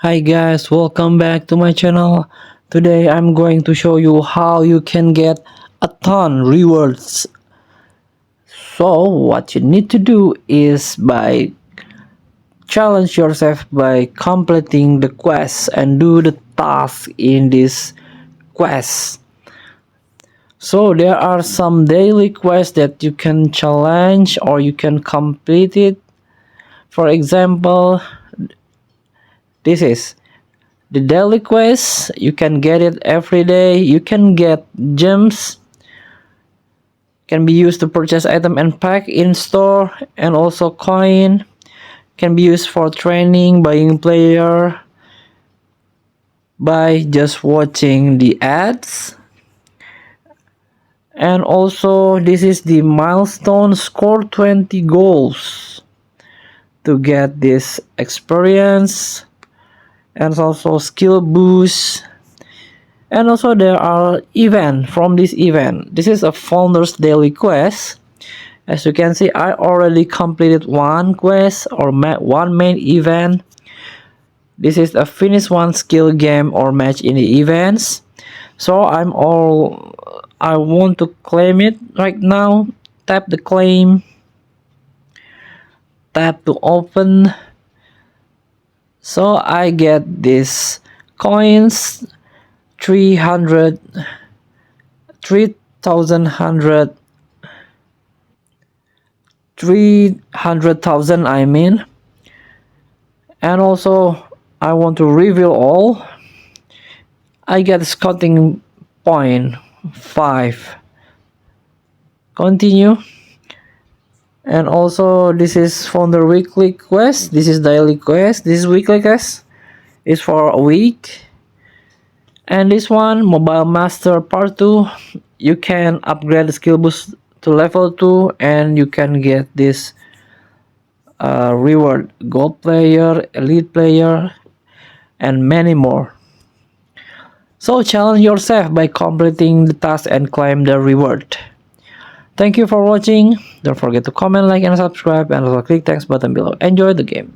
Hi guys, welcome back to my channel. Today I'm going to show you how you can get a ton rewards. So what you need to do is by challenge yourself by completing the quest and do the task in this quest. So there are some daily quests that you can challenge or you can complete it. For example, this is the daily quest. You can get it every day. You can get gems, can be used to purchase item and pack in store, and also coin can be used for training, buying player by just watching the ads. And also this is the milestone, score 20 goals to get this experience, and also skill boost. And also there are event from this event. This is a founders daily quest. As you can see, I already completed one quest or one main event. This is a finish one skill game or match in the events. So I want to claim it right now. Tap the claim, tap to open. So I get this coins 300 3,100 300,000 I mean. And also I want to reveal all. I get scouting point 5. Continue. And also this is founder weekly quest. This is daily quest. This is weekly quest. It's for a week. And this one, mobile master part 2, you can upgrade the skill boost to level 2 and you can get this reward, gold player, elite player, and many more. So challenge yourself by completing the task and claim the reward. Thank you for watching. Don't forget to comment, like, and subscribe, and also click thanks button below. Enjoy the game.